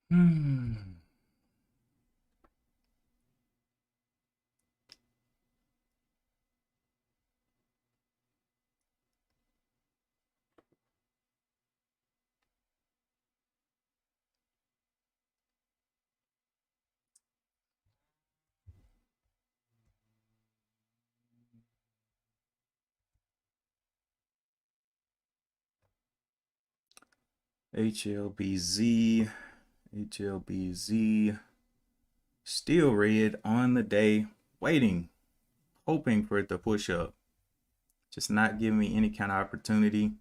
Hmm. HLBZ, HLBZ, still red on the day, waiting, hoping for it to push up. Just not giving me any kind of opportunity.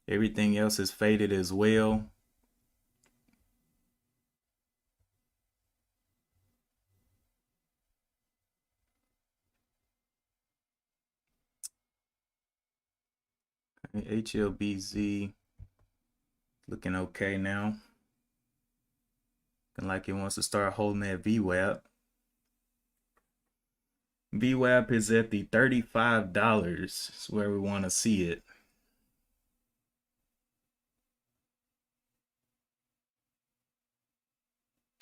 Everything else is faded as well. HLBZ looking okay now. Looking like it wants to start holding that VWAP. VWAP is at the $35. That's where we want to see it.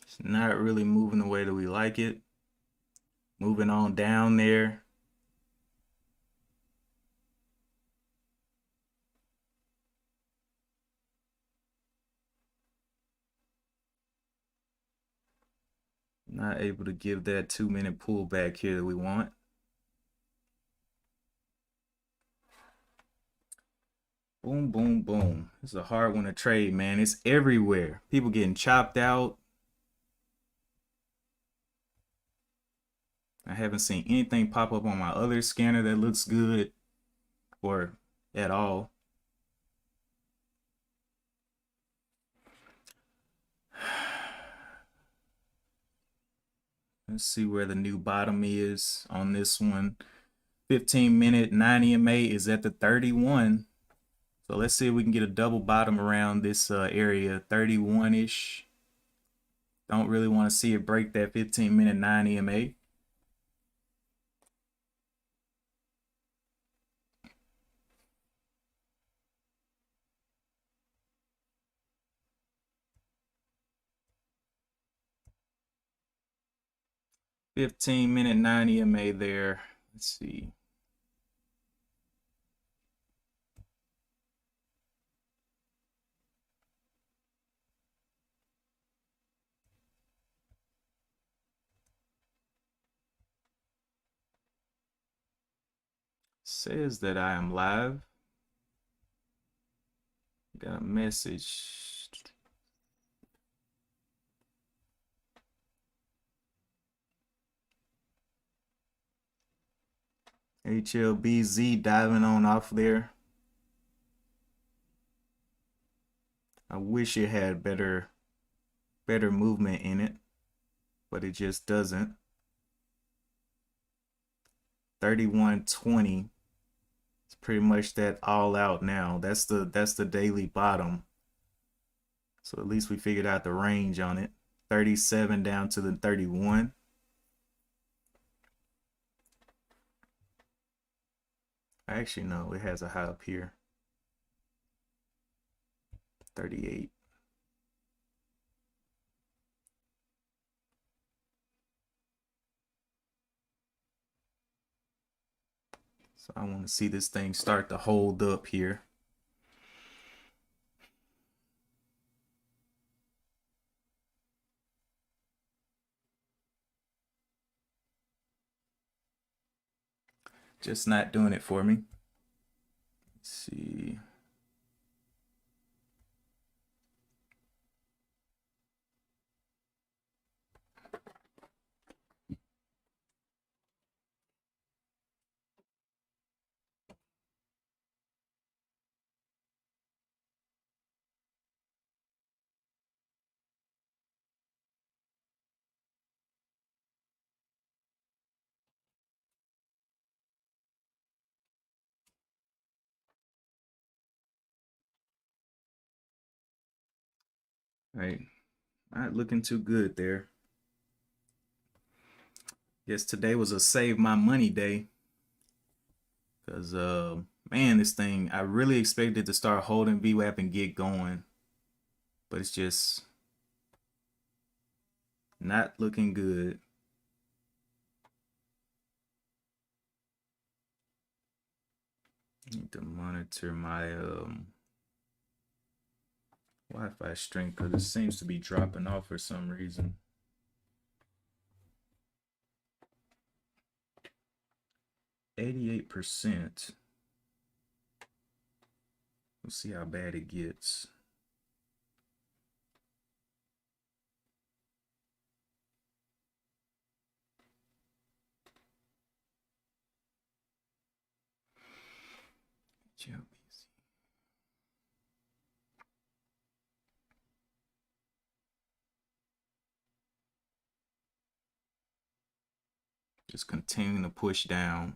It's not really moving the way that we like it. Moving on down there. Not able to give that 2-minute pullback here that we want. Boom, boom, boom. It's a hard one to trade, man. It's everywhere. People getting chopped out. I haven't seen anything pop up on my other scanner that looks good or at all. Let's see where the new bottom is on this one. 15-minute 9 EMA is at the 31. So let's see if we can get a double bottom around this area, 31-ish. Don't really want to see it break that 15-minute 9 EMA. $15-minute 9 EMA there. Let's see. Says that I am live. Got a message. HLBZ diving on off there. I wish it had better movement in it, but it just doesn't. 31.20. It's pretty much that all out now. That's the daily bottom. So at least we figured out the range on it. 37 down to the 31. Actually, no, it has a high up here. 38. So I want to see this thing start to hold up here. Just not doing it for me. Let's see. Right. Not looking too good there. Guess today was a save my money day. Because, man, this thing, I really expected to start holding VWAP and get going. But it's just Not looking good. Need to monitor my Wi-Fi strength because it seems to be dropping off for some reason. 88%. We'll see how bad it gets. Just continuing to push down.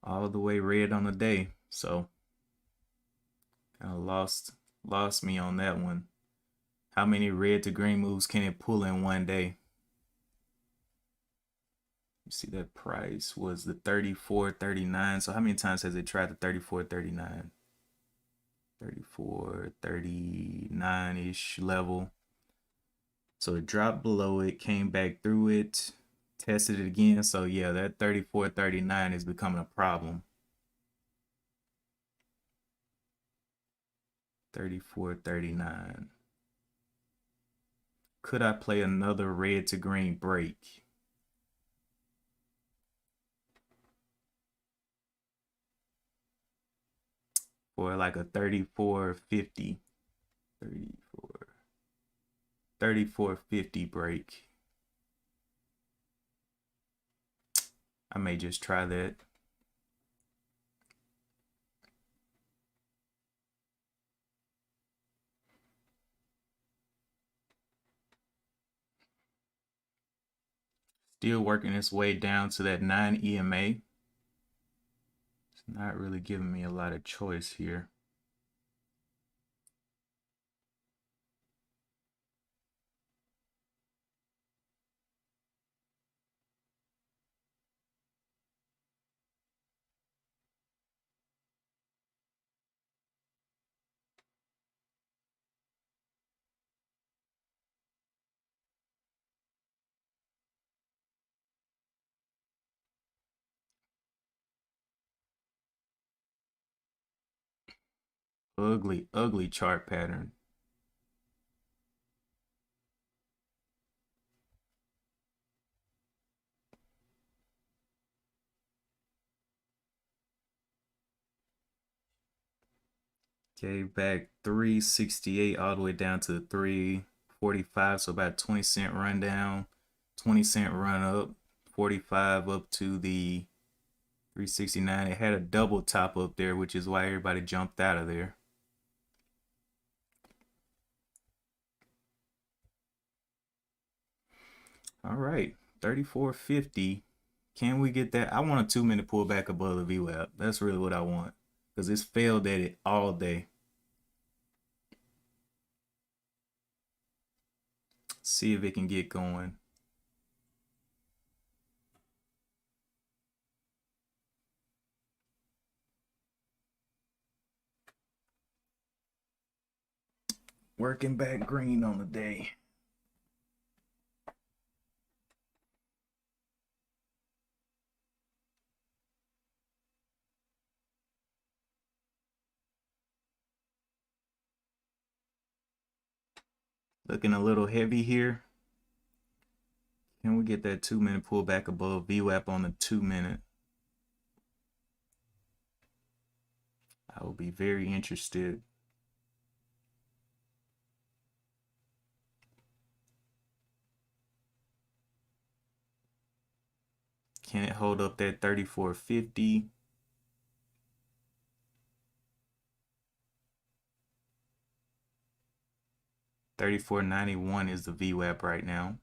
All the way red on the day. So kind of lost me on that one. How many red to green moves can it pull in one day? You see that price was the 34.39. So how many times has it tried the 34.39? 34.39-ish level. So it dropped below it, came back through it, tested it again. So yeah, that 34.39 is becoming a problem. 34.39. Could I play another red to green break? For like a 34.50. 34.50 break. I may just try that. Still working its way down to that 9 EMA. It's not really giving me a lot of choice here. Ugly, ugly chart pattern. Gave back 368 all the way down to 345, so about 20-cent run down, 20-cent run up, 45 up to the 369. It had a double top up there, which is why everybody jumped out of there. All right, 34.50. Can we get that? I want a 2-minute pullback above the VWAP. That's really what I want because it's failed at it all day. See if it can get going. Working back green on the day. Looking a little heavy here. Can we get that 2-minute pullback above VWAP on the 2-minute? I will be very interested. Can it hold up that 34.50? $34.91 is the VWAP right now.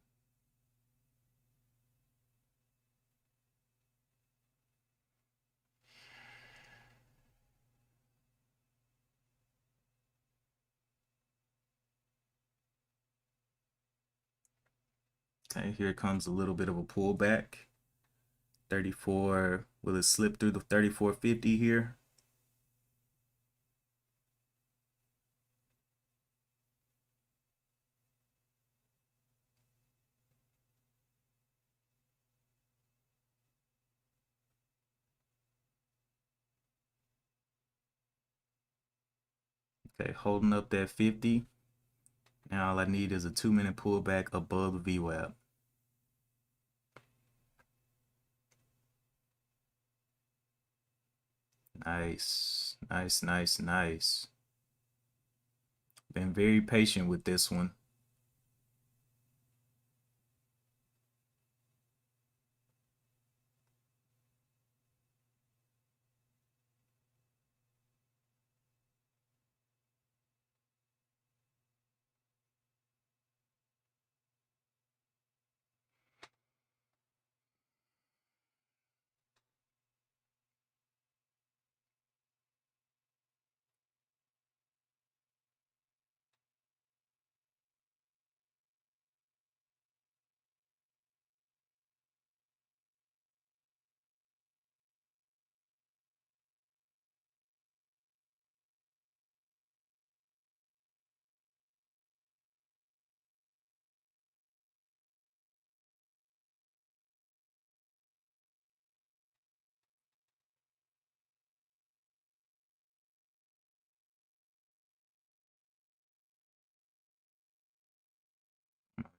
Okay, here comes a little bit of a pullback. 34, will it slip through the 34.50 here? Okay, holding up that 50. Now all I need is a 2-minute pullback above the VWAP. Nice, nice, nice, nice. Been very patient with this one.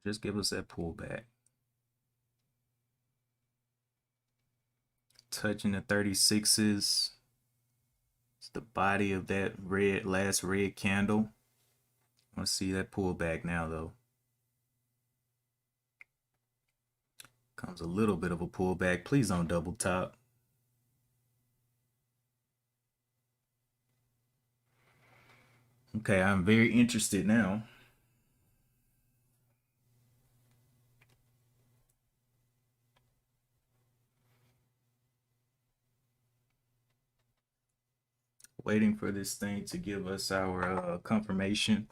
Just give us that pullback. Touching the 36s. It's the body of that last red candle. I want to see that pullback now though. Comes a little bit of a pullback. Please don't double top. Okay, I'm very interested now. Waiting for this thing to give us our confirmation.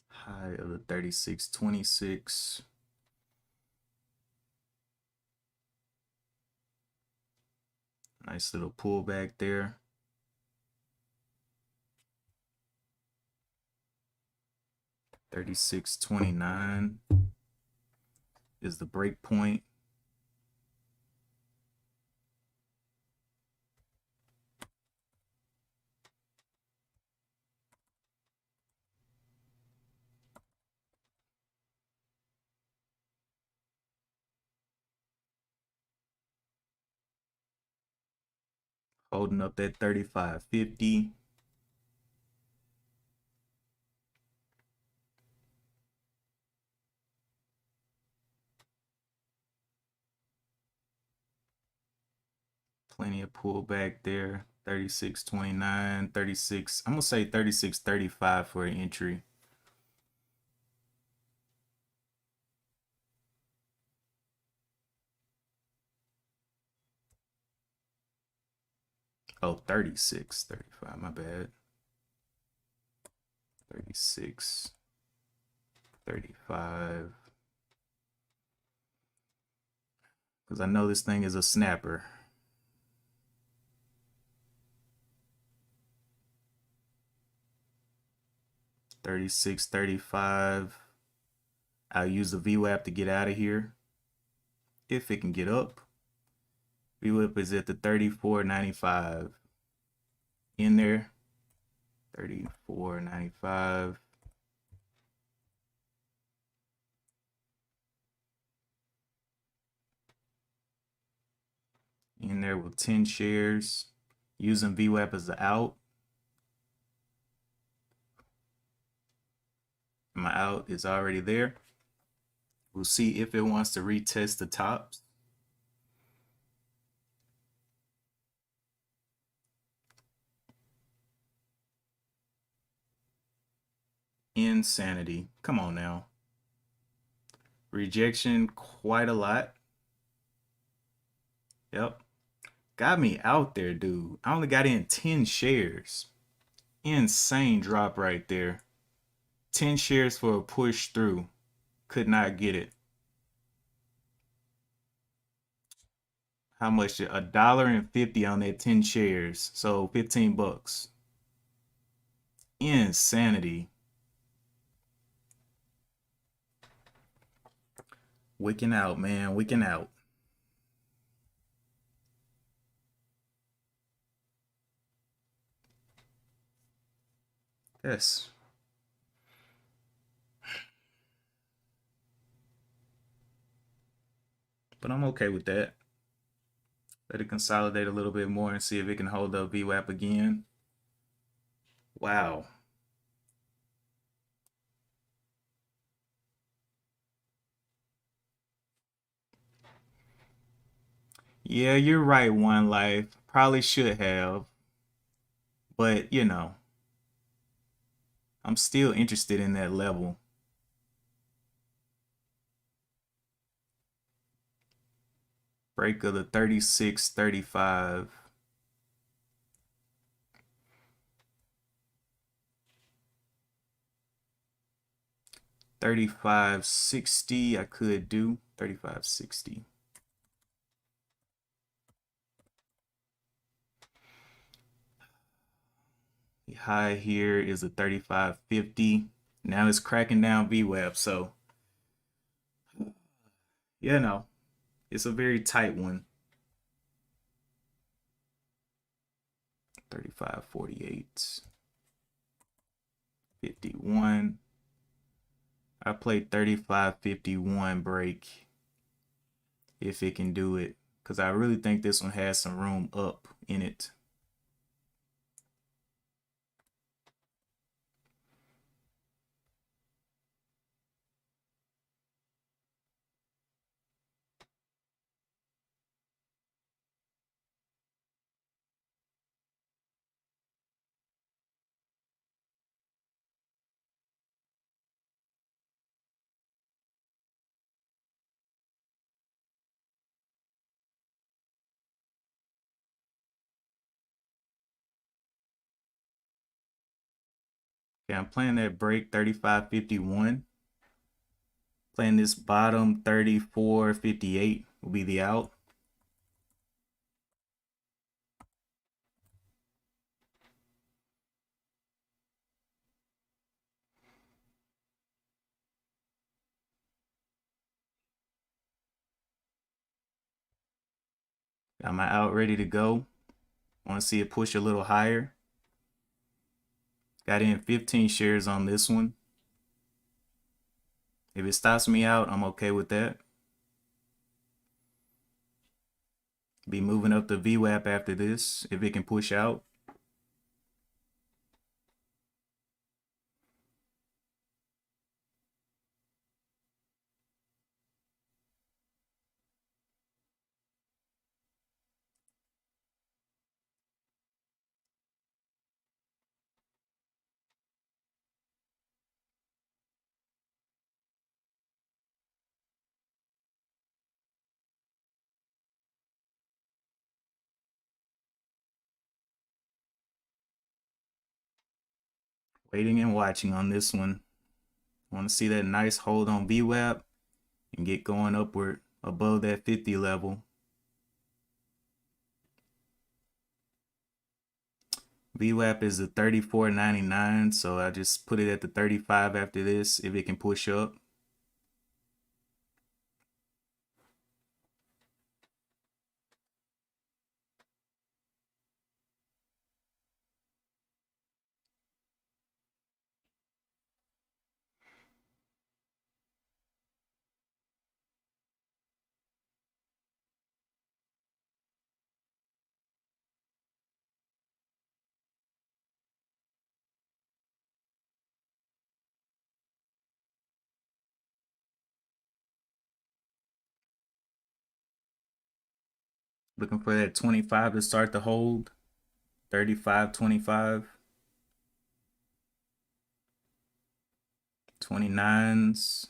High of the 36.26. Nice little pullback there. $36.29 is the break point. Holding up that 35.50. Plenty of pullback there. 36.29, 36. I'm gonna say 36.35 for an entry. Oh, 36.35. My bad. 36.35. Because I know this thing is a snapper. $36.35. I'll use the VWAP to get out of here. If it can get up. VWAP is at the 34.95. In there. 34.95. In there with 10 shares. Using VWAP as the out. My out is already there. We'll see if it wants to retest the tops. Insanity. Come on now. Rejection quite a lot. Yep. got me out there, dude. I only got in 10 shares. Insane drop right there. 10 shares for a push through. Could not get it. How much? $1.50 on that 10 shares. So 15 bucks. Insanity. Wicking out, man. Wicking out. Yes. But I'm okay with that. Let it consolidate a little bit more and see if it can hold up VWAP again. Wow. Yeah, you're right, One Life. Probably should have. But, I'm still interested in that level. Break of the 36.35. 35.60 I could do. 35.60. The high here is a 35.50. Now it's cracking down VWAP. So, no, it's a very tight one. 35.48. 51. I played 35.51 break if it can do it, because I really think this one has some room up in it. Okay, I'm playing that break 35.51. Playing this bottom 34.58 will be the out. Got my out ready to go. Want to see it push a little higher. Got in 15 shares on this one. If it stops me out, I'm okay with that. Be moving up the VWAP after this if it can push out. Waiting and watching on this one. Want to see that nice hold on VWAP and get going upward above that 50 level. VWAP is the 34.99, so I just put it at the 35 after this if it can push up. Looking for that 25 to start the hold. 35.25. 29s.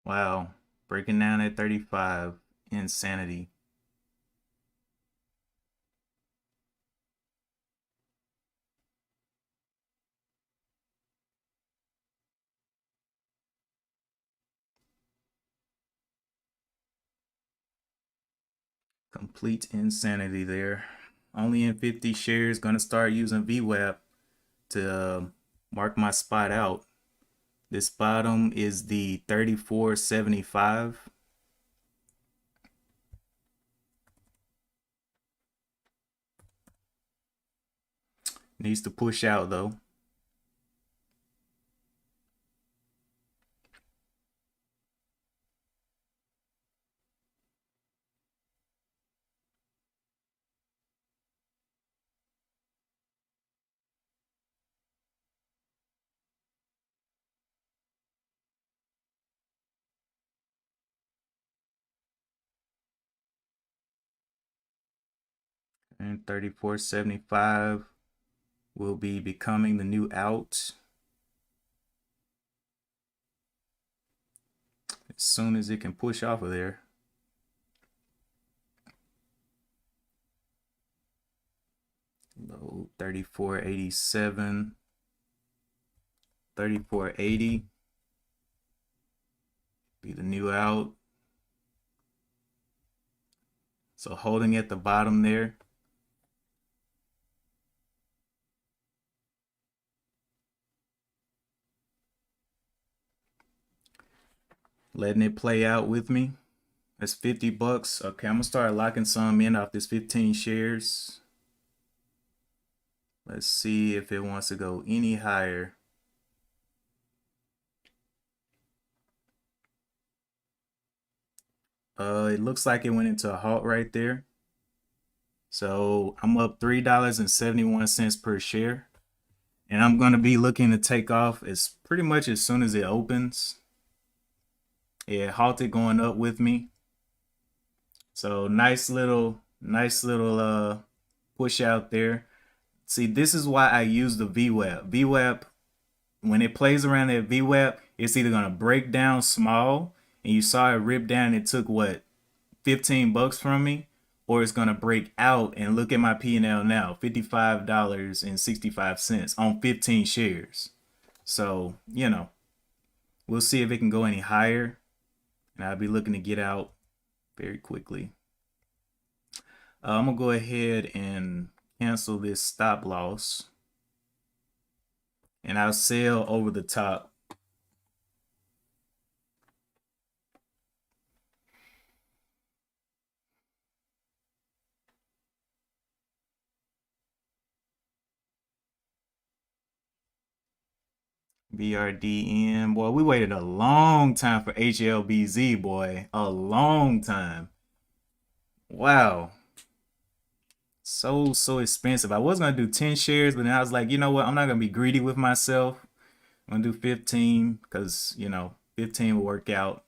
Wow. Breaking down at 35. Insanity. Complete insanity there. Only in 50 shares. Gonna start using VWAP to mark my spot out. This bottom is the 34.75. Needs to push out though. And 34.75 will be becoming the new out as soon as it can push off of there. Low 34.87, 34.80 be the new out. So holding at the bottom there. Letting it play out with me. That's 50 bucks. Okay, I'm gonna start locking some in off this 15 shares. Let's see if it wants to go any higher. It looks like it went into a halt right there. So I'm up $3.71 per share. And I'm gonna be looking to take off as pretty much as soon as it opens. It halted going up with me. So nice little push out there. See, this is why I use the VWAP. VWAP, when it plays around that VWAP, it's either gonna break down small, and you saw it rip down. It took what, 15 bucks from me, or it's gonna break out. And look at my P&L now, $55.65 on 15 shares. So we'll see if it can go any higher, and I'll be looking to get out very quickly. I'm gonna go ahead and cancel this stop loss, and I'll sell over the top. BRDM, boy, we waited a long time for HLBZ, boy, a long time. Wow, so expensive. I was gonna do 10 shares, but then I was like, you know what, I'm not gonna be greedy with myself. I'm gonna do 15 because 15 will work out.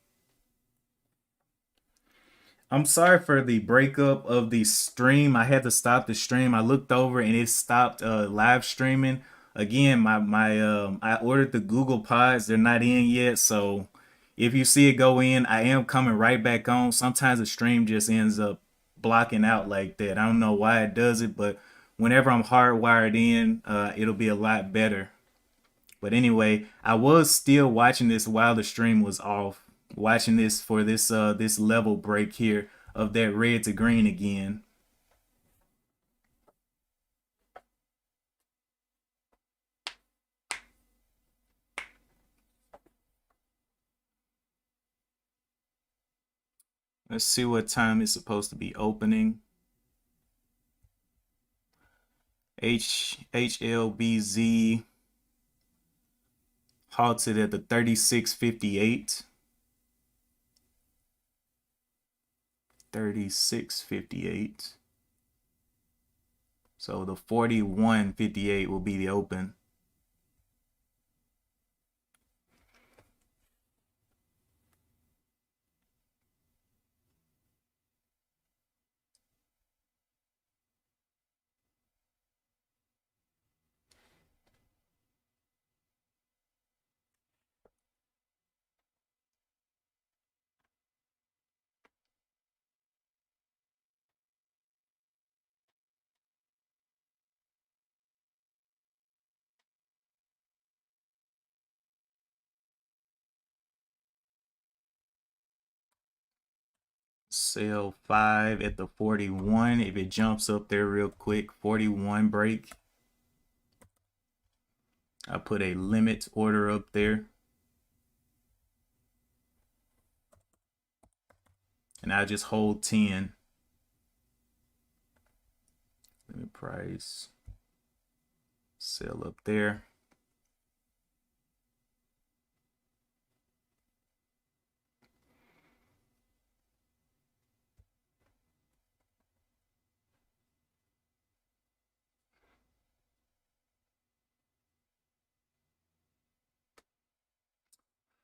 I'm sorry for the breakup of the stream. I had to stop the stream. I looked over and it stopped live streaming. Again, I ordered the Google Pods. They're not in yet, so if you see it go in, I am coming right back on. Sometimes the stream just ends up blocking out like that. I don't know why it does it, but whenever I'm hardwired in, it'll be a lot better. But anyway, I was still watching this while the stream was off, watching this for this level break here of that red to green again. Let's see what time it's supposed to be opening. HLBZ halted at the 36.58. 36.58. So the 41.58 will be the open. Sell 5 at the 41. If it jumps up there real quick, 41 break. I put a limit order up there. And I just hold 10. Limit price. Sell up there.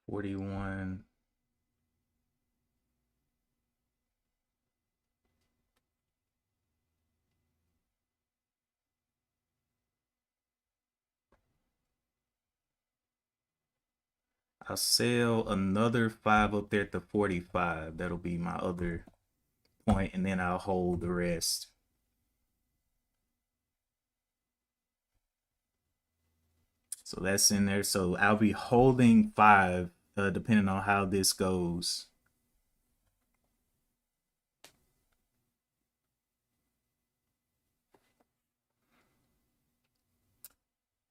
$41. I'll sell another 5 up there at the 45. That'll be my other point, and then I'll hold the rest. So that's in there. So I'll be holding 5 depending on how this goes.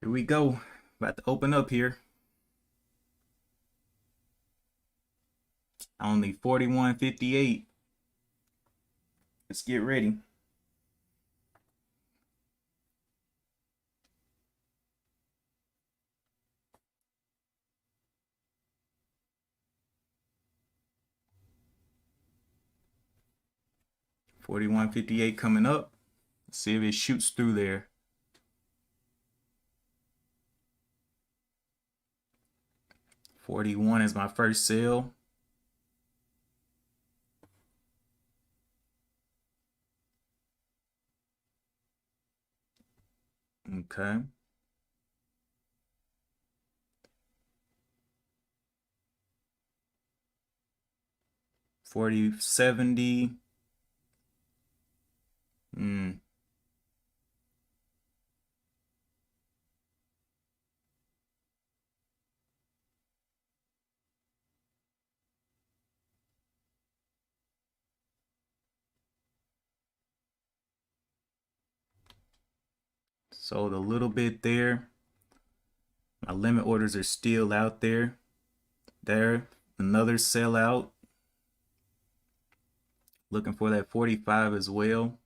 Here we go. About to open up here. Only 41.58. Let's get ready. $41.58 coming up. Let's see if it shoots through there. $41 is my first sale. Okay. $40.70. Sold a little bit there. My limit orders are still out there. There, another sellout. Looking for that 45 as well.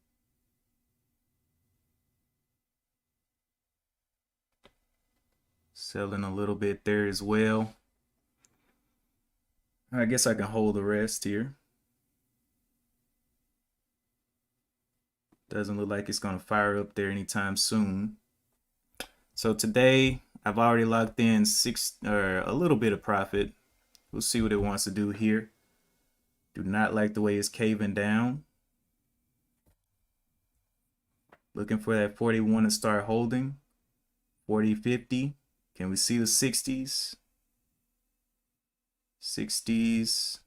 Selling a little bit there as well. I guess I can hold the rest here. Doesn't look like it's going to fire up there anytime soon. So today I've already locked in a little bit of profit. We'll see what it wants to do here. Do not like the way it's caving down. Looking for that 41 to start holding. 40.50. Can we see the 60s? 60s.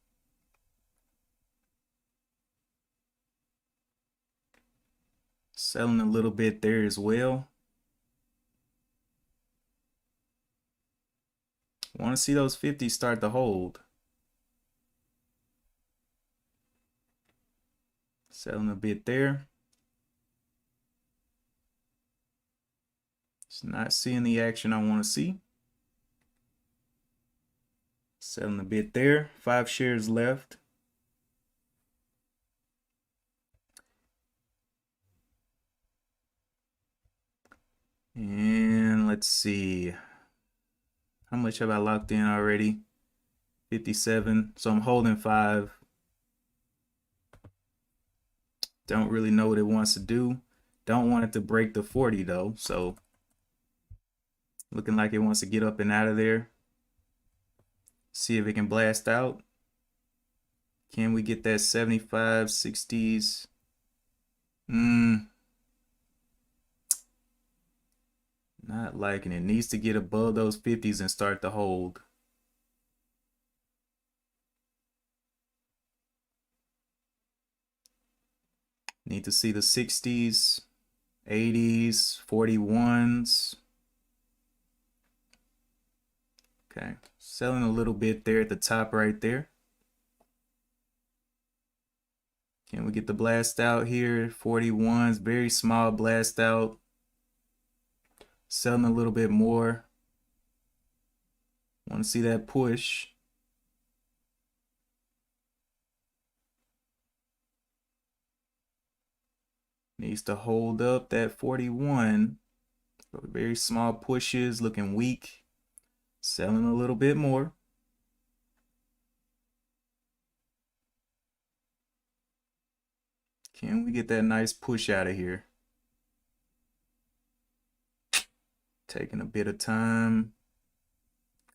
Selling a little bit there as well. Want to see those 50s start to hold. Selling a bit there. Just not seeing the action I want to see. Selling a bit there. 5 shares left. And let's see. How much have I locked in already? 57. So I'm holding 5. Don't really know what it wants to do. Don't want it to break the 40 though. So looking like it wants to get up and out of there. See if it can blast out. Can we get that 75, 60s? Not liking it. Needs to get above those 50s and start to hold. Need to see the 60s, 80s, 41s. Okay, selling a little bit there at the top right there. Can we get the blast out here? 41s, very small blast out. Selling a little bit more. Want to see that push. Needs to hold up that 41. Very small pushes, looking weak. Selling a little bit more. Can we get that nice push out of here? Taking a bit of time.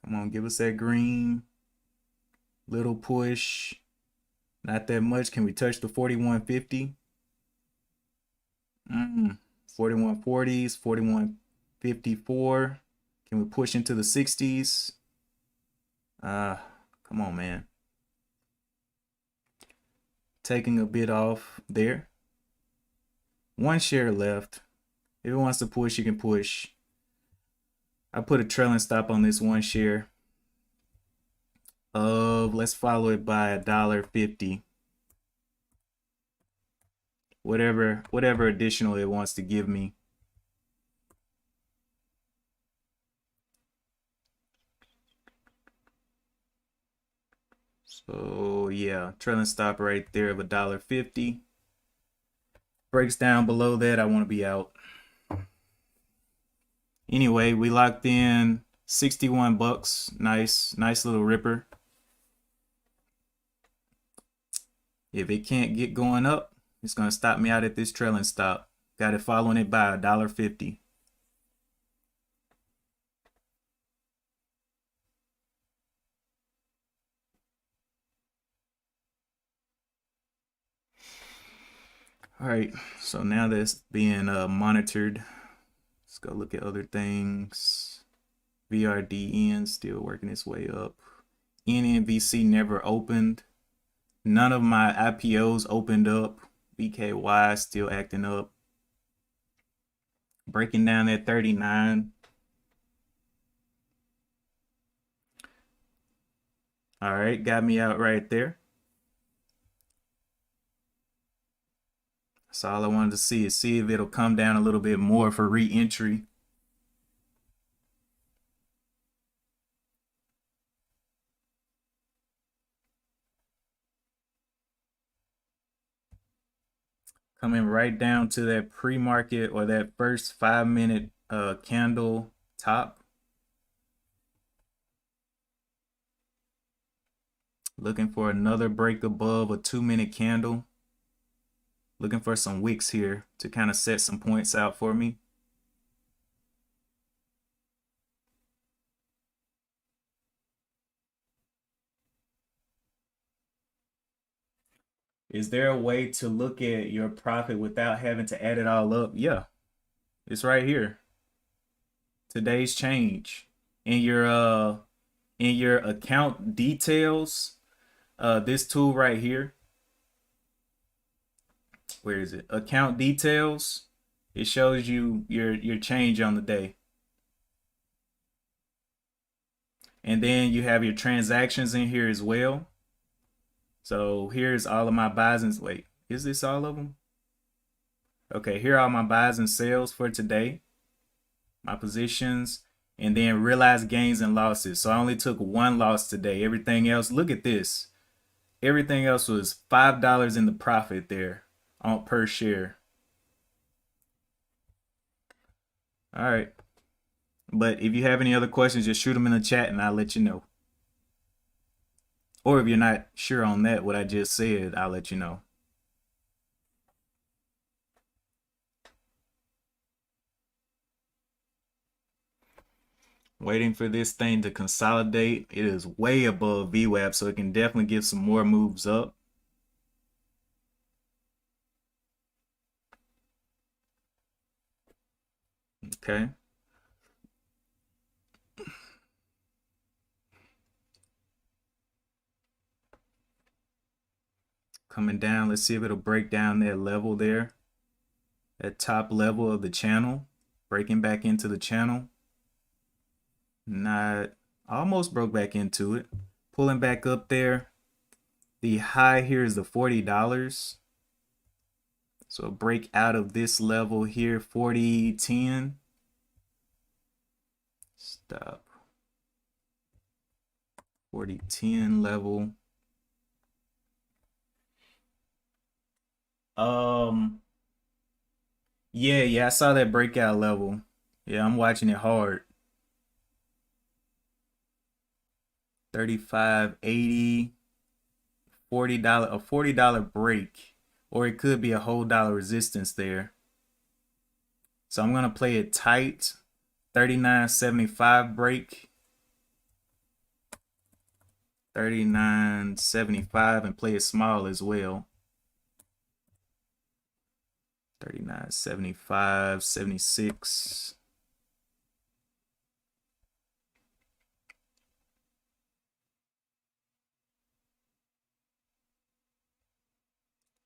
Come on, give us that green. Little push. Not that much. Can we touch the 41.50? 41.40s, 41.54. Can we push into the 60s? Come on, man. Taking a bit off there. One share left. If it wants to push, you can push. I put a trailing stop on this one share of, let's follow it by $1.50. Whatever additional it wants to give me. So yeah, trailing stop right there of $1.50. Breaks down below that, I want to be out. Anyway, we locked in 61 bucks. Nice little ripper. If it can't get going up, it's going to stop me out at this trailing stop. Got it following it by $1.50. All right, so now that's being monitored. Let's go look at other things. VRDN still working its way up. NNVC never opened. None of my IPOs opened up. BKY still acting up. Breaking down at 39. All right, got me out right there. That's all I wanted to see, is see if it'll come down a little bit more for re-entry. Coming right down to that pre-market or that first 5-minute candle top. Looking for another break above a 2-minute candle. Looking for some wicks here to kind of set some points out for me. Is there a way to look at your profit without having to add it all up? Yeah, it's right here. Today's change in your account details. This tool right here. Where is it? Account details. It shows you your change on the day. And then you have your transactions in here as well. So here's all of my buys and, wait, is this all of them? Okay, here are all my buys and sales for today. My positions, and then realized gains and losses. So I only took one loss today. Everything else, look at this. Everything else was $5 in the profit there on per share. All right. But if you have any other questions, just shoot them in the chat and I'll let you know. Or if you're not sure on that, what I just said, I'll let you know. Waiting for this thing to consolidate. It is way above VWAP, so it can definitely give some more moves up. Okay. Coming down, let's see if it'll break down that level there. That top level of the channel. Breaking back into the channel. Not, almost broke back into it. Pulling back up there. The high here is the $40. So a break out of this level here, 40.10. Stop. 40.10 level. Yeah, I saw that breakout level. Yeah, I'm watching it hard. 35.80, $40, a $40 break, or it could be a whole dollar resistance there. So I'm gonna play it tight. 39.75 break. 39.75 and play it small as well. 39.75, 76.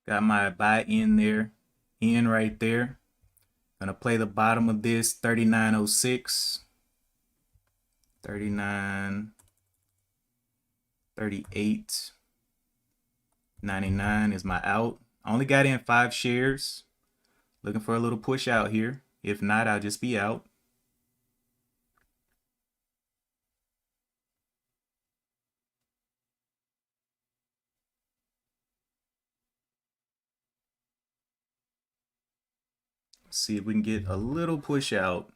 Got my buy in there, in right there. Gonna play the bottom of this, 39.06. 39, 38, 99 is my out. I only got in 5 shares. Looking for a little push out here. If not, I'll just be out. See if we can get a little push out.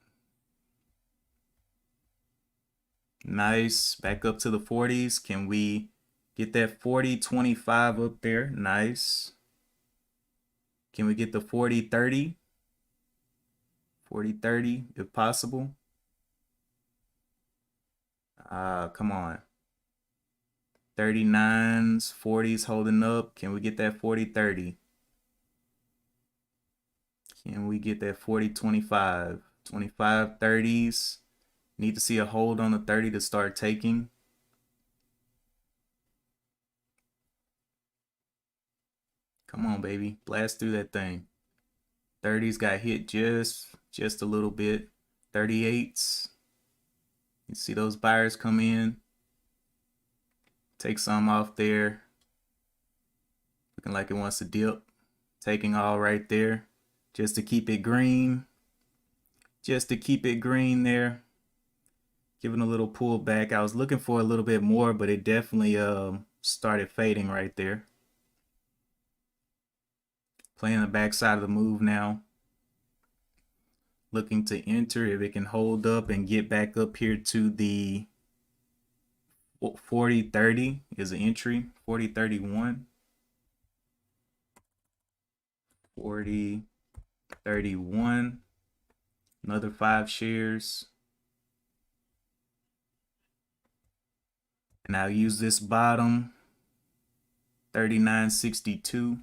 Nice. Back up to the 40s. Can we get that 40.25 up there? Nice. Can we get the 40.30? 40.30 if possible. Come on. 39s, 40s holding up. Can we get that 40.30? Can we get that 40.25? 25 30s. Need to see a hold on the 30 to start taking. Come on, baby. Blast through that thing. 30s got hit just a little bit. 38s. You see those buyers come in. Take some off there. Looking like it wants to dip. Taking all right there. Just to keep it green. Just to keep it green there. Giving a little pullback. I was looking for a little bit more, but it definitely started fading right there. Playing the backside of the move now. Looking to enter if it can hold up and get back up here to the 40.30 is an entry. 40.31. 40.31. Another 5 shares. And I'll use this bottom 39.62 to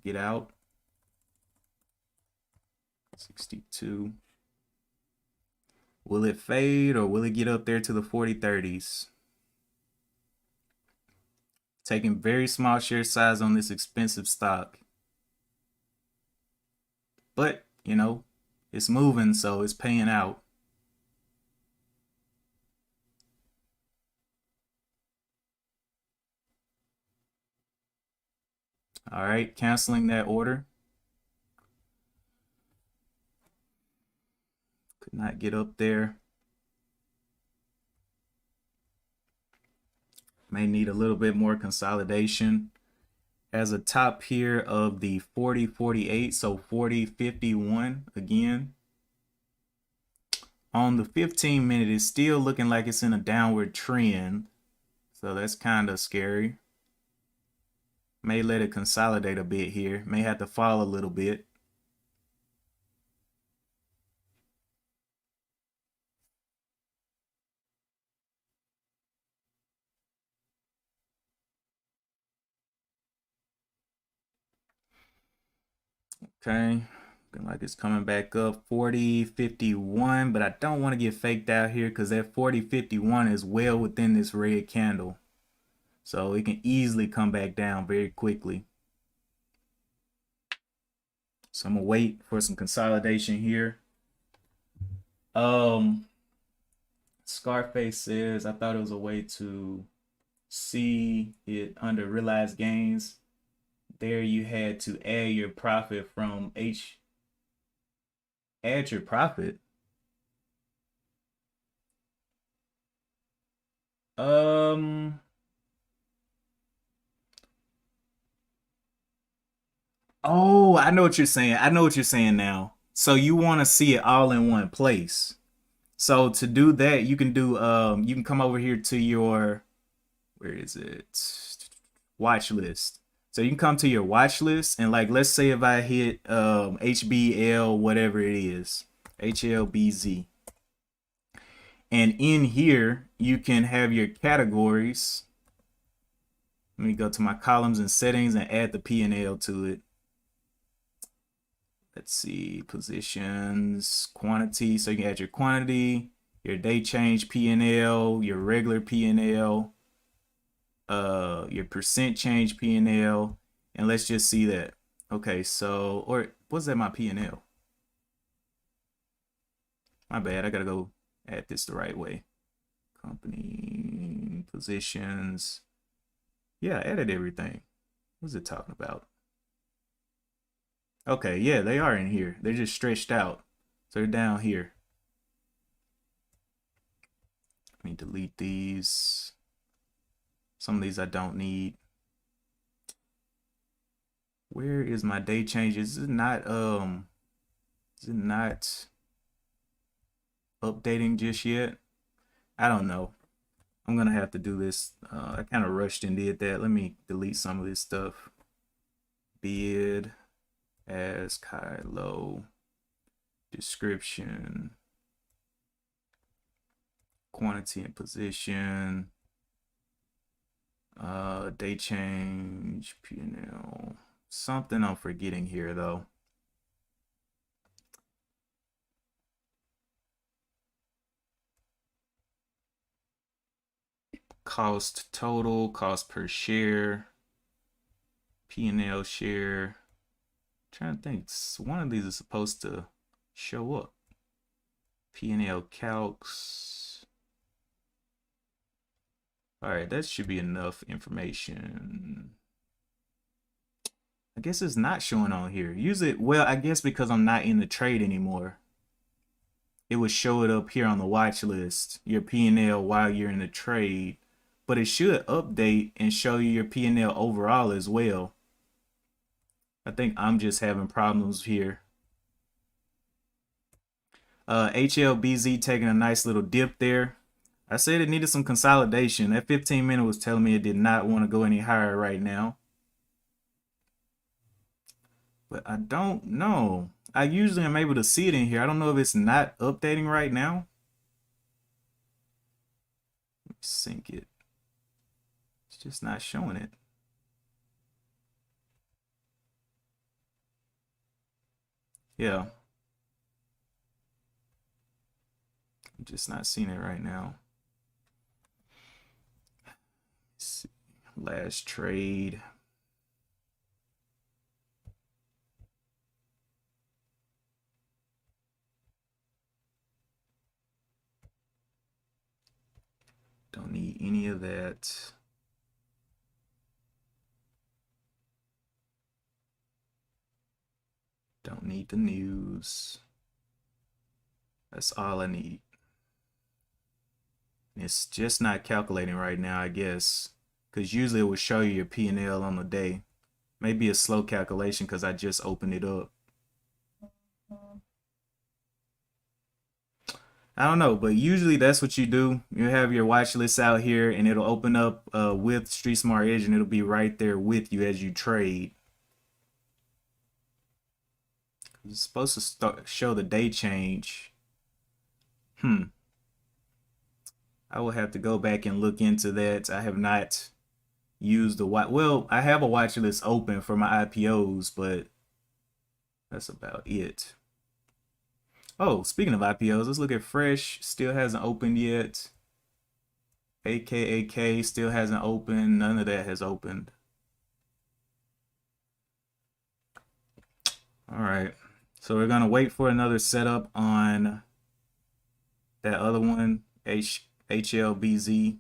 get out. 62. Will it fade or will it get up there to the 40.30s? Taking very small share size on this expensive stock. But, you know, it's moving, so it's paying out. All right, canceling that order. Could not get up there. May need a little bit more consolidation. As a top here of the 40.48, so 40.51 again. On the 15 minute, it's still looking like it's in a downward trend. So that's kind of scary. May let it consolidate a bit here. May have to fall a little bit. Okay, looking like it's coming back up 40.51, but I don't want to get faked out here because that 40.51 is well within this red candle. So it can easily come back down very quickly. So I'm gonna wait for some consolidation here. Scarface says, I thought it was a way to see it under realized gains. there you had to add your profit from add your profit. Um, oh, I know what you're saying. I know what you're saying now. So you want to see it all in one place. So to do that, you can come over here to your, where is it? Watch list. So you can come to your watch list and like let's say if I hit HBL whatever it is, HLBZ. And in here you can have your categories. Let me go to my columns and settings and add the P&L to it. Let's see, positions, quantity. So you can add your quantity, your day change P&L, your regular P&L, your percent change P&L, and let's just see that. Okay, so, or was that my P&L? My bad, I gotta go add this the right way. Company, positions. Yeah, I added everything. What's it talking about? Okay, yeah, they are in here. They're just stretched out. So they're down here. Let me delete these. Some of these I don't need. Where is my day changes? Is it not updating just yet? I don't know. I'm gonna have to do this. I kind of rushed and did that. Let me delete some of this stuff. Bid as Kylo, description, quantity and position, day change, P&L. Something I'm forgetting here though. Cost total, cost per share, P&L share. I'm trying to think, one of these is supposed to show up. P&L calcs. All right, that should be enough information. I guess it's not showing on here. Use it, well, I guess because I'm not in the trade anymore. It would show it up here on the watch list, your P&L while you're in the trade. But it should update and show you your P&L overall as well. I think I'm just having problems here. HLBZ taking a nice little dip there. I said it needed some consolidation. That 15-minute was telling me it did not want to go any higher right now. But I don't know. I usually am able to see it in here. I don't know if it's not updating right now. Let me sync it. It's just not showing it. Yeah. I'm just not seeing it right now. Let's see. Last trade. Don't need any of that. Don't need the news. That's all I need. It's just not calculating right now, I guess, because usually it will show you your P&L on the day. Maybe a slow calculation because I just opened it up. I don't know, but usually that's what you do. You have your watch list out here and it'll open up with Street Smart Edge and it'll be right there with you as you trade. It's supposed to show the day change. I will have to go back and look into that. I have not used the watch. Well, I have a watch list open for my IPOs, but that's about it. Oh, speaking of IPOs, let's look at Fresh. Still hasn't opened yet. AKAK still hasn't opened. None of that has opened. All right. So we're going to wait for another setup on that other one, HLBZ.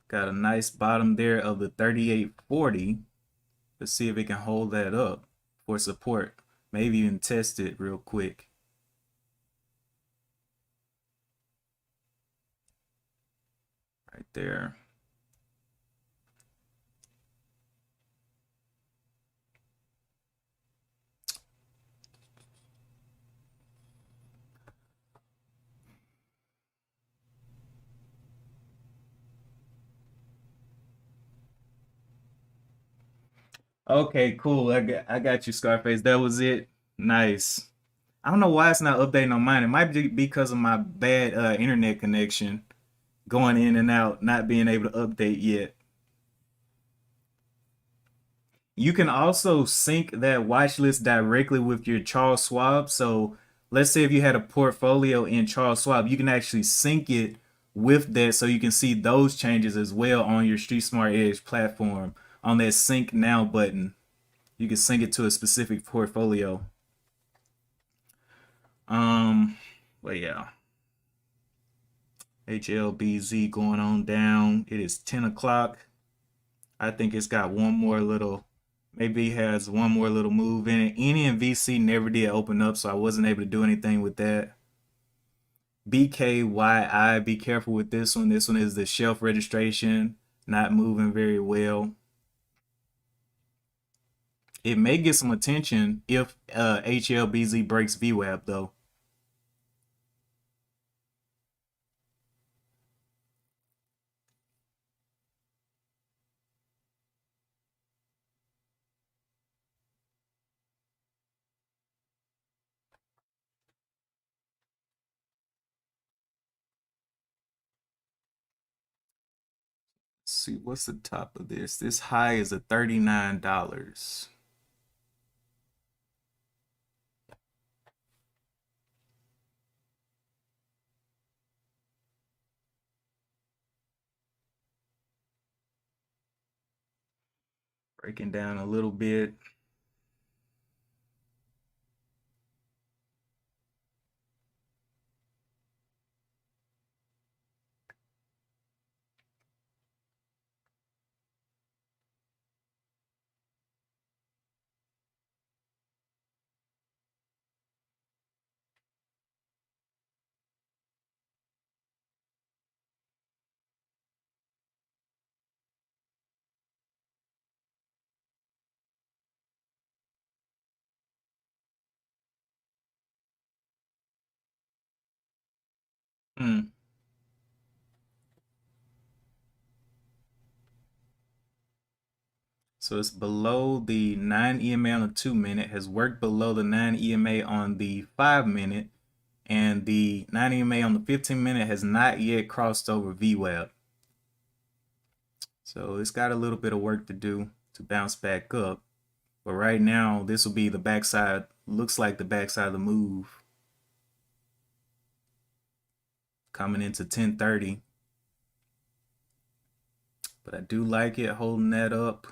Got a nice bottom there of the 38.40. Let's see if it can hold that up for support. Maybe even test it real quick. Right there. Okay, cool. I got you, Scarface. That was it. Nice. I don't know why it's not updating on mine. It might be because of my bad internet connection going in and out, not being able to update yet. You can also sync that watch list directly with your Charles Schwab. So let's say if you had a portfolio in Charles Schwab, you can actually sync it with that so you can see those changes as well on your Street Smart Edge platform on that sync now button. You can sync it to a specific portfolio. Um, but yeah, HLBZ going on down. It is 10 o'clock. I think it's got one more little, maybe it has one more little move in it. Any and VC never did open up, so I wasn't able to do anything with that. BKYI, be careful with this one. This one is the shelf registration, not moving very well. It may get some attention if HLBZ breaks VWAP though. Let's see, what's the top of this? This high is at $39. Breaking down a little bit. Hmm. So it's below the 9 EMA on the 2 minute, has worked below the 9 EMA on the 5 minute, and the 9 EMA on the 15 minute has not yet crossed over VWAP. So it's got a little bit of work to do to bounce back up. But right now, this will be the backside, looks like the backside of the move. Coming into 10:30. But I do like it holding that up.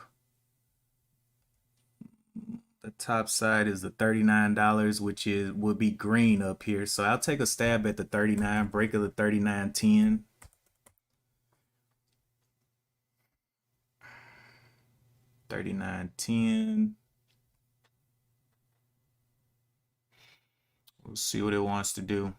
The top side is the $39, which will be green up here. So I'll take a stab at the 39, break of the 39.10. 39.10. We'll see what it wants to do.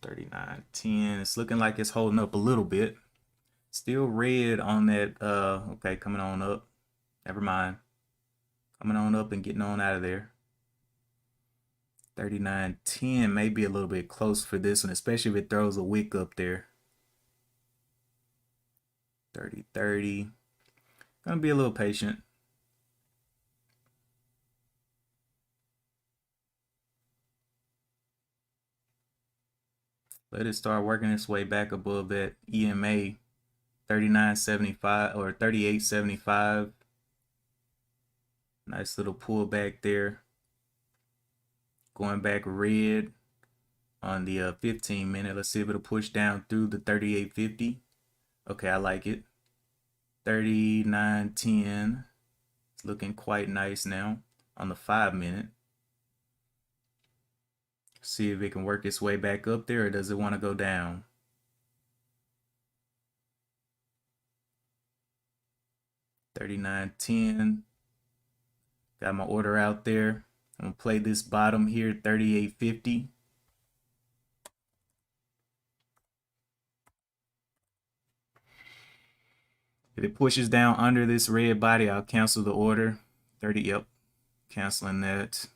$39.10. It's looking like it's holding up a little bit. Still red on that. Okay, coming on up. Never mind. Coming on up and getting on out of there. 39.10 may be a little bit close for this one, especially if it throws a wick up there. 30.30. Gonna be a little patient. Let it start working its way back above that EMA 39.75 or 38.75. Nice little pullback there. Going back red on the 15 minute. Let's see if it'll push down through the 38.50. Okay, I like it. 39.10. It's looking quite nice now on the 5-minute. See if it can work its way back up there, or does it want to go down? $39.10. Got my order out there. I'm gonna play this bottom here, $38.50. If it pushes down under this red body, I'll cancel the order. 30, yep, canceling that.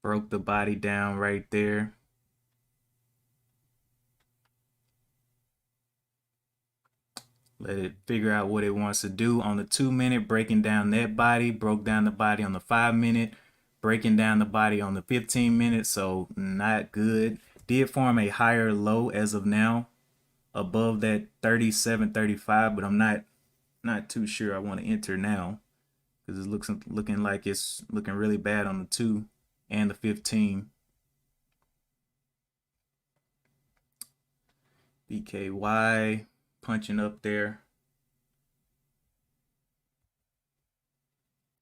Broke the body down right there. Let it figure out what it wants to do. On the 2-minute, breaking down that body, broke down the body on the 5-minute, breaking down the body on the 15-minute, so not good. Did form a higher low as of now, above that 37.35, but I'm not too sure I want to enter now because it looking like it's looking really bad on the 2 and the 15. BKY punching up there.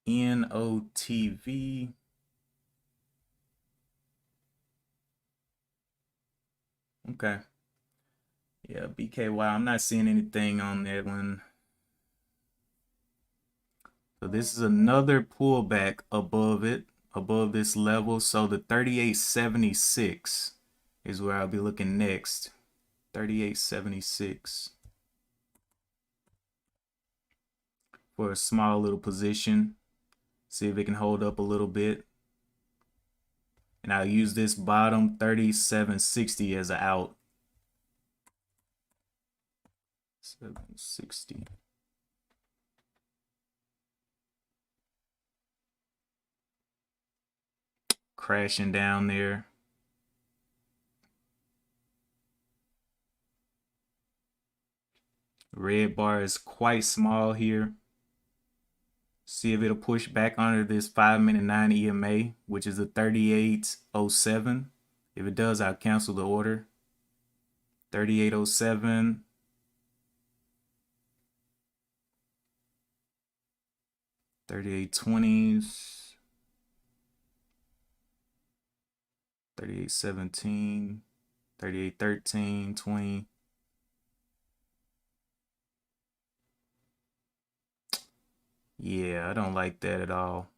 NOTV. Okay. Yeah, BKY. I'm not seeing anything on that one. So this is another pullback above it, above this level. So the 38.76 is where I'll be looking next. 38.76 for a small little position. See if it can hold up a little bit. And I'll use this bottom 37.60 as an out. 760. Crashing down there. Red bar is quite small here. See if it'll push back under this 5-minute 9 EMA, which is a 38.07. If it does, I'll cancel the order. 38.07. 38.20s. 38.17. 38.13. 20. Yeah, I don't like that at all.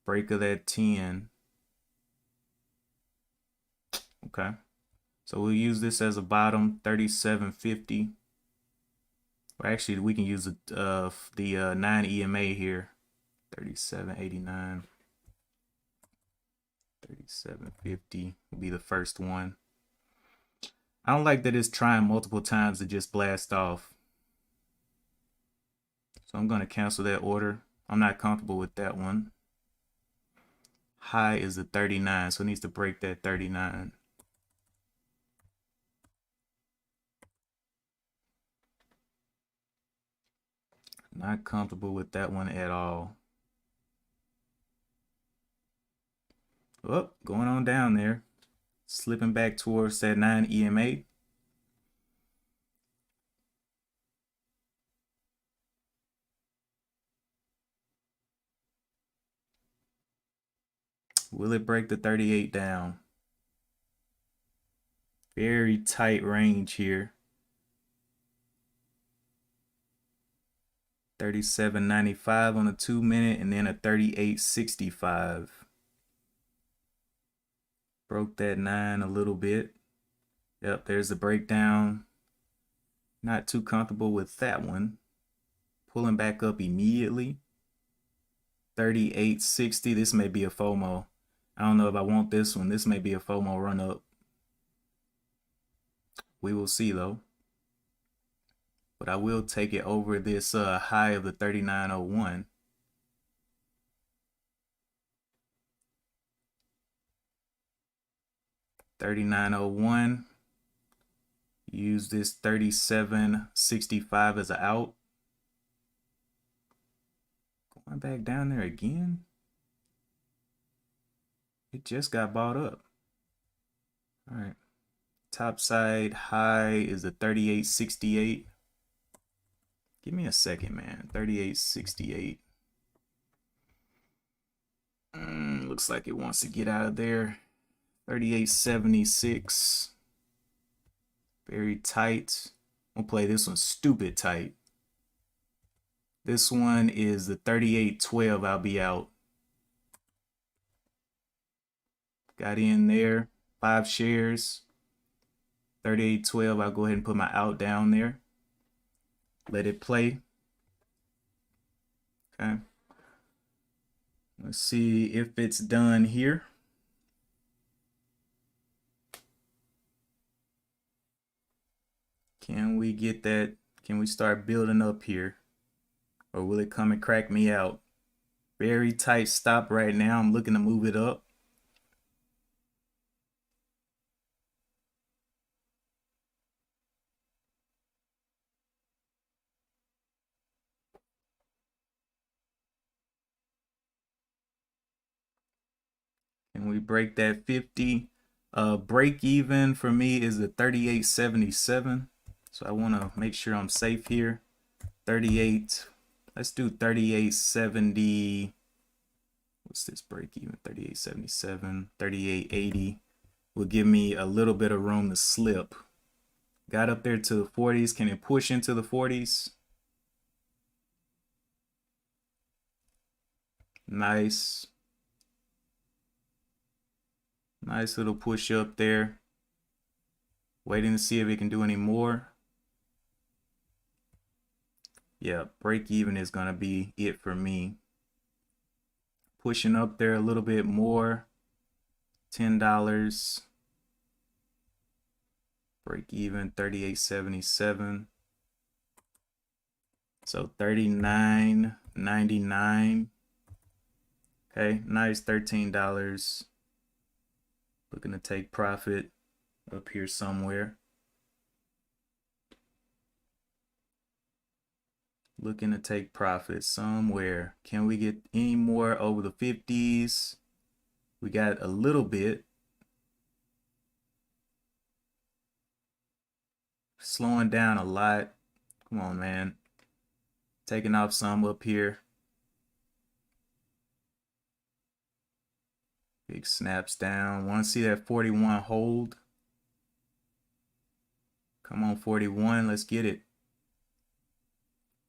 Break of that 10. Okay. So we'll use this as a bottom, 37.50. Or actually, we can use the 9 EMA here, 37.89. 37.50 will be the first one. I don't like that it's trying multiple times to just blast off. So I'm going to cancel that order. I'm not comfortable with that one. High is the 39, so it needs to break that 39. Not comfortable with that one at all. Oh, going on down there. Slipping back towards that 9 EMA. Will it break the 38 down? Very tight range here. 37.95 on the 2-minute and then a 38.65. Broke that 9 a little bit. Yep, there's the breakdown. Not too comfortable with that one. Pulling back up immediately. 38.60. This may be a FOMO. I don't know if I want this one. This may be a FOMO run up. We will see though. But I will take it over this high of the 39.01. $39.01. Use this 37.65 as an out. Going back down there again. It just got bought up. All right. Top side high is a 38.68. Give me a second, man. 38.68. Looks like it wants to get out of there. 38.76. Very tight. We'll play this one stupid tight. This one is the 38.12. I'll be out. Got in there. 5 shares. 38.12. I'll go ahead and put my out down there. Let it play. Okay. Let's see if it's done here. Can we get that? Can we start building up here? Or will it come and crack me out? Very tight stop right now. I'm looking to move it up. Can we break that 50? Break even for me is the 38.77. So I want to make sure I'm safe here. 38. Let's do 38.70. What's this break even? 38.77, 38.80 will give me a little bit of room to slip. Got up there to the 40s. Can it push into the 40s? Nice. Nice little push up there. Waiting to see if it can do any more. Yeah, break even is going to be it for me. Pushing up there a little bit more. $10. Break even 38.77. So 39.99. Okay, nice $13. Looking to take profit up here somewhere. Looking to take profit somewhere. Can we get any more over the 50s? We got a little bit. Slowing down a lot. Come on, man. Taking off some up here. Big snaps down. Want to see that 41 hold. Come on, 41. Let's get it.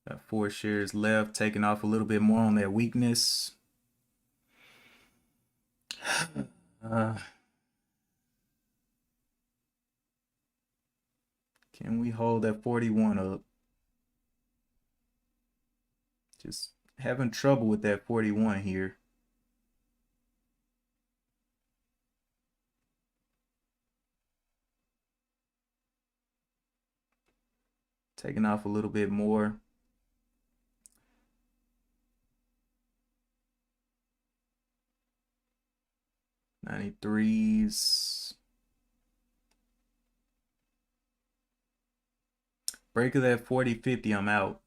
Got 4 shares left. Taking off a little bit more on that weakness. Can we hold that 41 up? Just having trouble with that 41 here. Taking off a little bit more. $93s. Break of that 40-50, I'm out.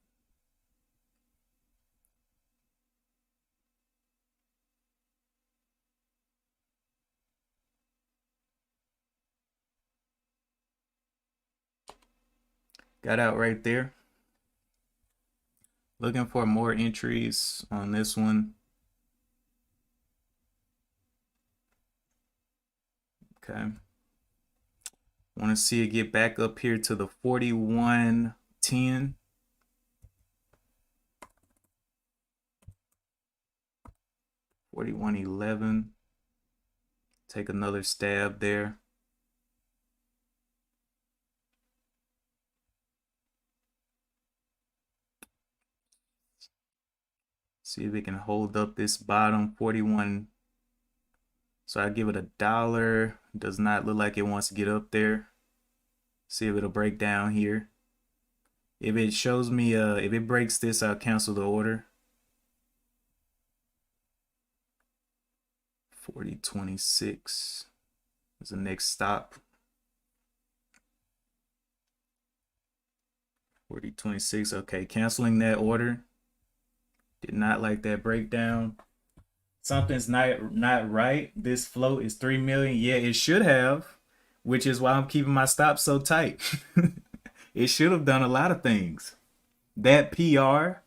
Got out right there. Looking for more entries on this one. Okay. Want to see it get back up here to the 41.10. $41.11. Take another stab there. See if it can hold up this bottom 41. So I give it $1. Does not look like it wants to get up there. See if it'll break down here. If it shows me, if it breaks this, I'll cancel the order. 40.26 is the next stop. 40.26. Okay, canceling that order. Did not like that breakdown. Something's not right. This float is 3 million. Yeah, it should have. which is why I'm keeping my stops so tight. It should have done a lot of things. That PR,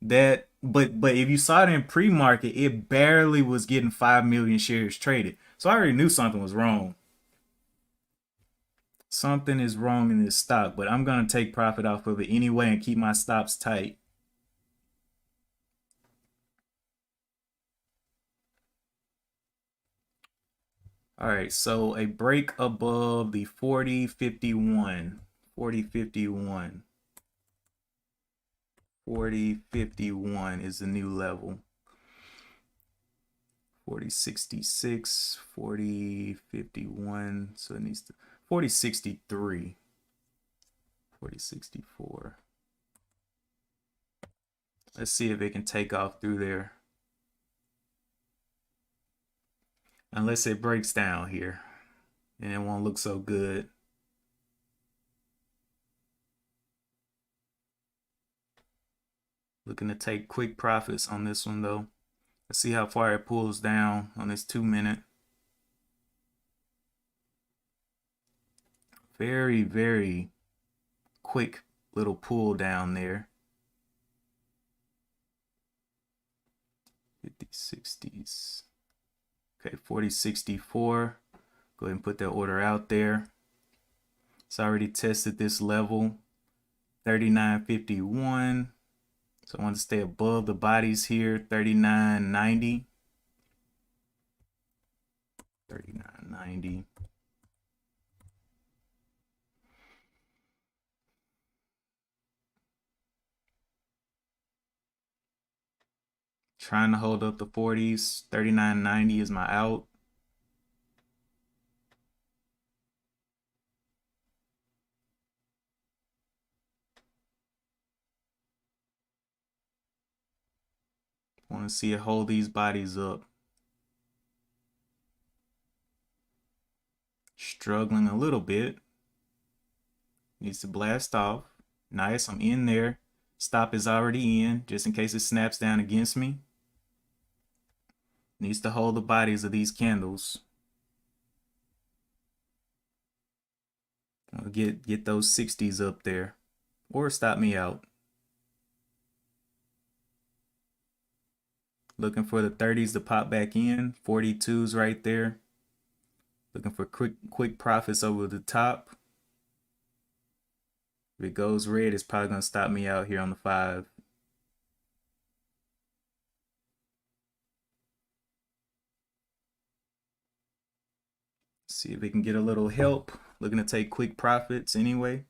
but if you saw it in pre-market, it barely was getting 5 million shares traded. So I already knew something was wrong. Something is wrong in this stock, but I'm gonna take profit off of it anyway and keep my stops tight. All right, so a break above the 40.51, 40.51, 40.51 is the new level. 40.66, 40.51, so it needs to 40.63, 40.64. Let's see if it can take off through there. Unless it breaks down here, and it won't look so good. Looking to take quick profits on this one though. Let's see how far it pulls down on this 2 minute. Very, very quick little pull down there. 50s, 60s. Okay, 40.64. Go ahead and put that order out there. It's already tested this level. 39.51. So I want to stay above the bodies here. 39.90. 39.90. Trying to hold up the 40s. 39.90 is my out. Want to see it hold these bodies up. Struggling a little bit. Needs to blast off. Nice, I'm in there. Stop is already in, just in case it snaps down against me. Needs to hold the bodies of these candles. I'll get those 60s up there, or stop me out. Looking for the 30s to pop back in. 42s right there. Looking for quick profits over the top. If it goes red, it's probably going to stop me out here on the 5. See if we can get a little help. Looking to take quick profits anyway.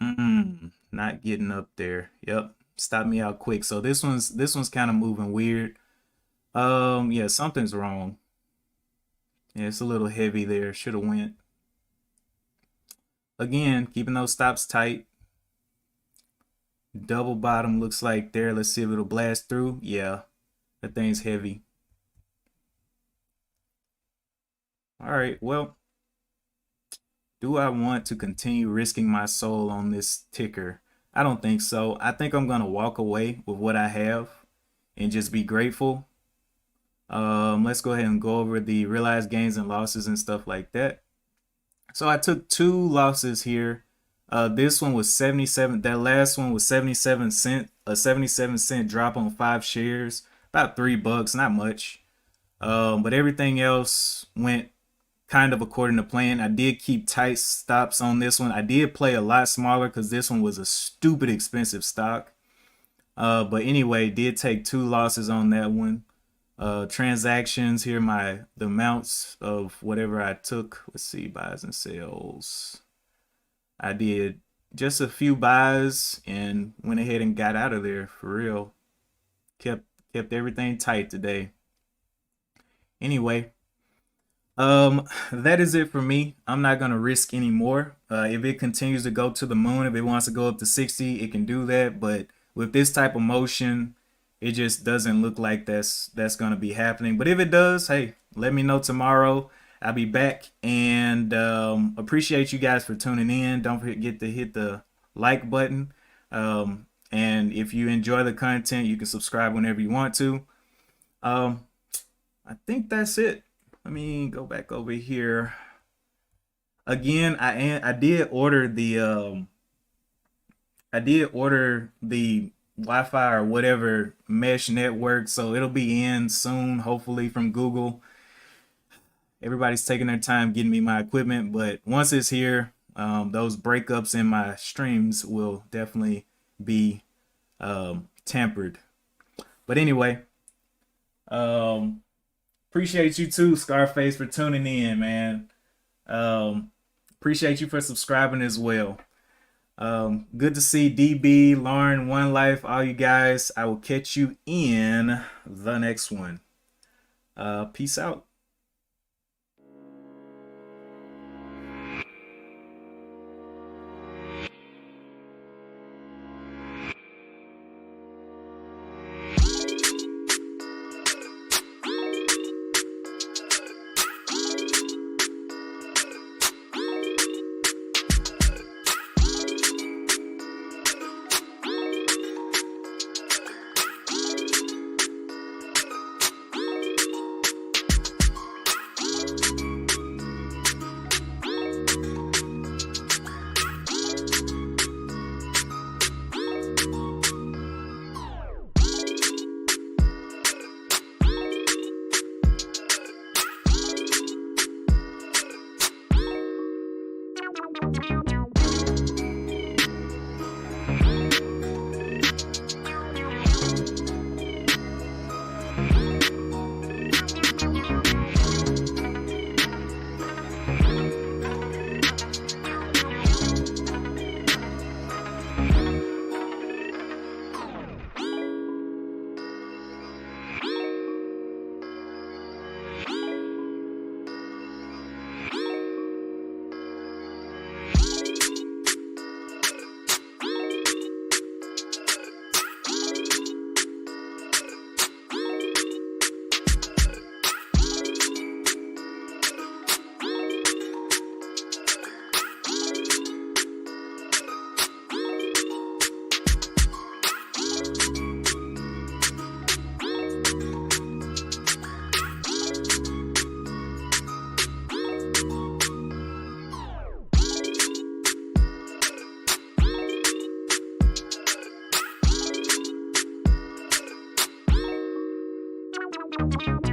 Not getting up there. Yep, stop me out quick. So this one's kind of moving weird. Yeah, something's wrong. Yeah, it's a little heavy there. Should have went. Again, keeping those stops tight. Double bottom looks like there. Let's see if it'll blast through. Yeah, that thing's heavy. All right, well, do I want to continue risking my soul on this ticker? I don't think so. I think I'm going to walk away with what I have and just be grateful. Let's go ahead and go over the realized gains and losses and stuff like that. So I took 2 losses here. This one was 77. That last one was 77 cent. A 77-cent drop on 5 shares. About $3, not much. But everything else went kind of according to plan. I did keep tight stops on this one. I did play a lot smaller because this one was a stupid expensive stock. But anyway, did take 2 losses on that one. Transactions here, the amounts of whatever I took. Let's see, buys and sales. I did just a few buys and went ahead and got out of there for real. Kept everything tight today. Anyway, that is it for me. I'm not gonna risk any more. If it continues to go to the moon, if it wants to go up to 60, it can do that. But with this type of motion, it just doesn't look like that's gonna be happening. But if it does, hey, let me know tomorrow. I'll be back, and appreciate you guys for tuning in. Don't forget to hit the like button. And if you enjoy the content, you can subscribe whenever you want to. I think that's it. let me go back over here. Again, I did order the Wi-Fi or whatever mesh network, so it'll be in soon, hopefully from Google. Everybody's taking their time getting me my equipment, but once it's here, those breakups in my streams will definitely be tempered. But anyway, appreciate you too, Scarface, for tuning in, man. Appreciate you for subscribing as well. Good to see DB, Lauren, One Life, all you guys. I will catch you in the next one. Peace out. You